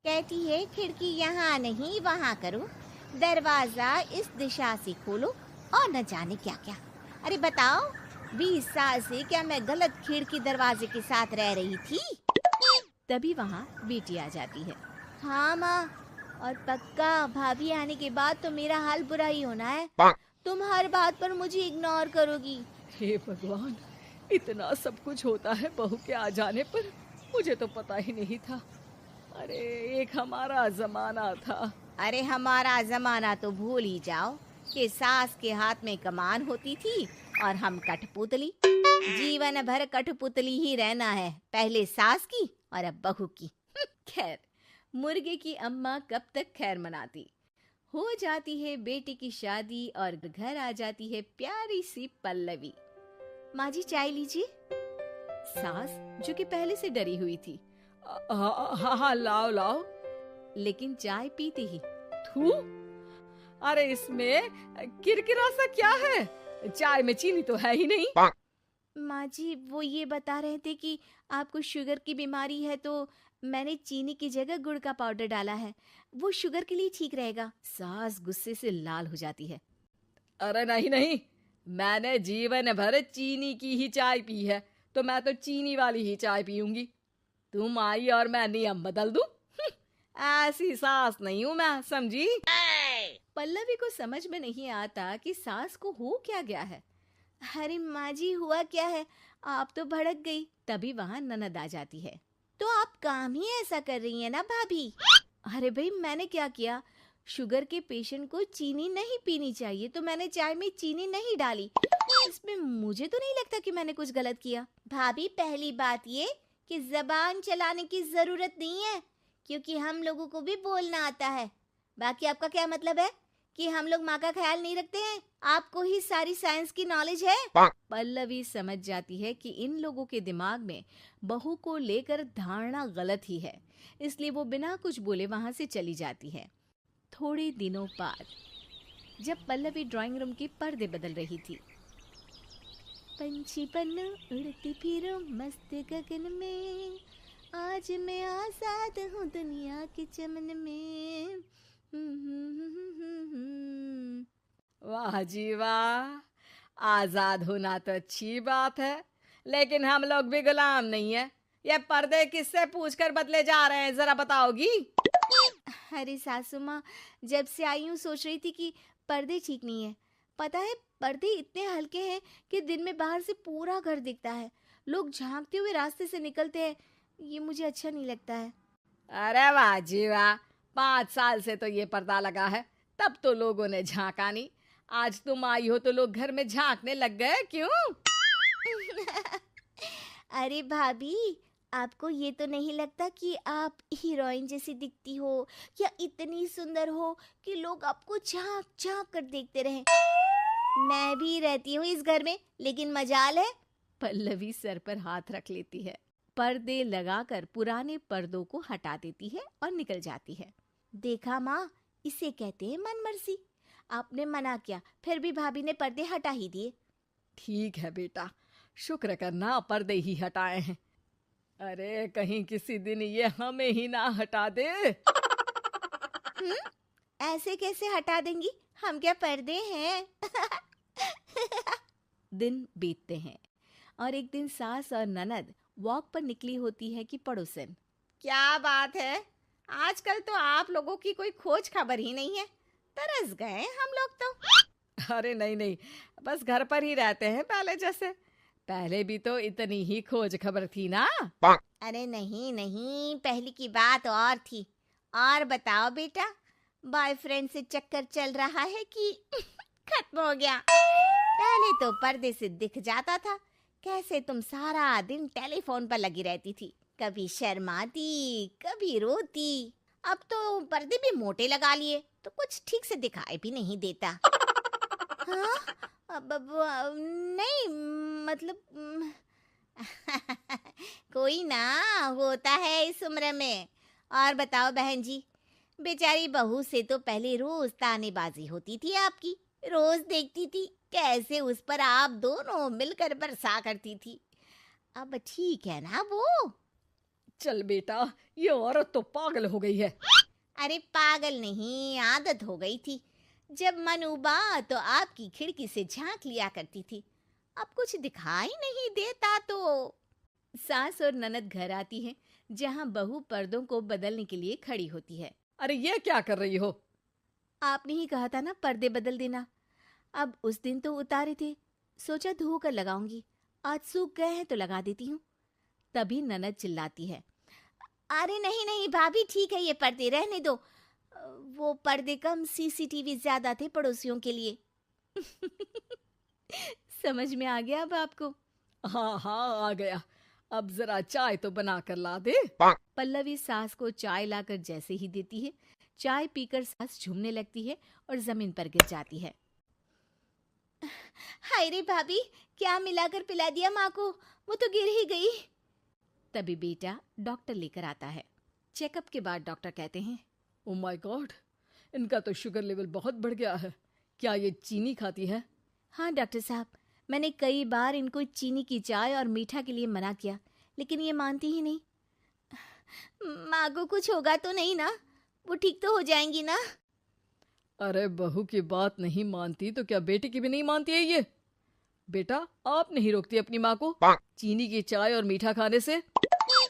कहती है खिड़की यहाँ नहीं वहाँ करो, दरवाजा इस दिशा से खोलो और न जाने क्या क्या। अरे बताओ, 20 साल से क्या मैं गलत खिड़की दरवाजे के साथ रह रही थी? तभी वहाँ बेटी आ जाती है। हाँ माँ, और पक्का भाभी आने के बाद तो मेरा हाल बुरा ही होना है। तुम हर बात पर मुझे इग्नोर करोगी। हे भगवान, इतना सब कुछ होता है बहू के आ जाने पर, मुझे तो पता ही नहीं था। अरे एक हमारा जमाना था। अरे हमारा जमाना तो भूल ही जाओ कि सास के हाथ में कमान होती थी और हम कठपुतली। जीवन भर कठपुतली ही रहना है, पहले सास की और अब बहू की। खैर, मुर्गे की अम्मा कब तक खैर मनाती। हो जाती है बेटी की शादी और घर आ जाती है प्यारी सी पल्लवी। माँ जी चाय लीजिए। सास जो कि पहले से डरी हुई थी, हाँ हाँ, लाओ लाओ। लेकिन चाय पीते ही थू, अरे इसमें किरकिरा सा क्या है? चाय में चीनी तो है ही नहीं। माँ जी वो ये बता रहे थे कि आपको शुगर की बीमारी है, तो मैंने चीनी की जगह गुड़ का पाउडर डाला है, वो शुगर के लिए ठीक रहेगा। सास गुस्से से लाल हो जाती है। अरे नहीं नहीं, मैंने जीवन भर चीनी की ही चाय पी है, तो मैं तो चीनी वाली ही चाय पीऊंगी। तुम आई और मैं नियम बदल दूं? ऐसी सास नहीं हूं मैं, समझी? पल्लवी को समझ में नहीं आता कि सास को हो क्या गया है। अरे माँ जी हुआ क्या है, आप तो भड़क गई। तभी वहाँ ननद आ जाती है। तो आप काम ही ऐसा कर रही हैं ना भाभी? अरे भाई, मैंने क्या किया? शुगर के पेशेंट को चीनी नहीं पीनी चाहिए, तो मैंने चाय में चीनी नहीं डाली। इसमें मुझे तो नहीं लगता कि मैंने कुछ गलत किया। भाभी पहली बात ये कि जबान चलाने की जरूरत नहीं है, क्योंकि हम लोगों को भी बोलना आता है। बाकी आपका क्या मतलब है कि हम लोग माँ का ख्याल नहीं रखते हैं? आपको ही सारी साइंस की नॉलेज है। पल्लवी समझ जाती है कि इन लोगों के दिमाग में बहू को लेकर धारणा गलत ही है, इसलिए वो बिना कुछ बोले वहां से चली जाती है। थोड़े दिनों बाद जब पल्लवी ड्राइंग रूम के पर्दे बदल रही थी, पंछी बन उड़ती फिरूं मस्त गगन में, आज मैं आजाद हूँ दुनिया के चमन में। वाह जी वाह, आजाद होना तो अच्छी बात है, लेकिन हम लोग भी गुलाम नहीं है। ये पर्दे किससे पूछकर बदले जा रहे हैं, जरा बताओगी? अरे सासू माँ, जब से आई हूँ सोच रही थी कि पर्दे ठीक नहीं है। पता है, पर्दे इतने हल्के हैं कि दिन में बाहर से पूरा घर दिखता है। लोग झांकते हुए रास्ते से निकलते हैं, ये मुझे अच्छा नहीं लगता है। अरे वाह जी वाह, 5 साल से तो ये पर्दा लगा है, तब तो लोगों ने झांका नहीं। आज तुम आई हो तो लोग घर में झांकने लग गए, क्यों? अरे भाभी, आपको ये तो नहीं लगता कि आप हीरोइन जैसी दिखती हो, या इतनी सुंदर हो कि लोग आपको झांक झांक कर देखते रहें? मैं भी रहती हूँ इस घर में, लेकिन मजाल है। पल्लवी सर पर हाथ रख लेती है, पर्दे लगाकर पुराने पर्दों को हटा देती है और निकल जाती है। देखा माँ, इसे कहते हैं मन मर्जी। आपने मना किया, फिर भी भाभी ने पर्दे हटा ही दिए। ठीक है बेटा, शुक्र करना पर्दे ही हटाए हैं। अरे कहीं किसी दिन ये हमें ही ना हटा दे। ऐसे कैसे हटा देंगी, हम क्या पर्दे हैं? दिन बीतते हैं और एक दिन सास और ननद वॉक पर निकली होती है कि पड़ोसन। क्या बात है, आजकल तो आप लोगों की कोई खोज खबर ही नहीं है। तरस गए हम लोग तो। अरे नहीं नहीं, बस घर पर ही रहते हैं पहले जैसे। पहले भी तो इतनी ही खोज खबर थी ना। अरे नहीं नहीं, पहली की बात और थी। और बताओ बेटा, बॉयफ्रेंड से चक्कर चल रहा है कि खत्म हो गया? पहले तो पर्दे से दिख जाता था कैसे तुम सारा दिन टेलीफोन पर लगी रहती थी, कभी शर्माती कभी रोती। अब तो पर्दे भी मोटे लगा लिए तो कुछ ठीक से दिखाई भी नहीं देता। हाँ? अब नहीं, मतलब कोई ना, होता है इस उम्र में। और बताओ बहन जी, बेचारी बहू से तो पहले रोज तानेबाजी होती थी आपकी। रोज देखती थी कैसे उस पर आप दोनों मिलकर बरसा करती थी। अब ठीक है ना वो? चल बेटा, ये औरत तो पागल हो गई है। अरे पागल नहीं, आदत हो गई थी। जब मन उबा तो आपकी खिड़की से झांक लिया करती थी। अब कुछ दिखाई नहीं देता तो। सास और ननद घर आती हैं, जहां बहू पर्दों को बदलने के लिए खड़ी होती है। अरे ये क्या कर रही हो? आपने ही कहा था ना पर्दे बदल देना। अब उस दिन तो उतारे थे, सोचा धोकर लगाऊंगी, आज सूख गए हैं तो लगा देती हूँ। तभी ननद चिल्लाती है। अरे नहीं नहीं भाभी, ठीक है, ये पर्दे रहने दो। वो पर्दे कम, सीसीटीवी ज्यादा थे पड़ोसियों के लिए। समझ में आ गया अब आपको? हाँ हाँ, आ गया। अब जरा चाय तो बना कर ला दे। पल्लवी सास को चाय लाकर जैसे ही देती है, चाय पीकर सास झूमने लगती है और जमीन पर गिर जाती है। हाय रे भाभी, क्या मिलाकर पिला दिया माँ को, वो तो गिर ही गई। तभी बेटा डॉक्टर लेकर आता है। चेकअप के बाद डॉक्टर कहते हैं, ओ माय गॉड, इनका तो शुगर लेवल बहुत बढ़ गया है। क्या ये चीनी खाती है? हाँ डॉक्टर साहब, मैंने कई बार इनको चीनी की चाय और मीठा के लिए मना किया, लेकिन ये मानती ही नहीं। माँ को कुछ होगा तो नहीं ना? वो ठीक तो हो जाएंगी ना? अरे बहू की बात नहीं मानती तो क्या बेटी की भी नहीं मानती है ये? बेटा, आप नहीं रोकती अपनी माँ को चीनी की चाय और मीठा खाने से?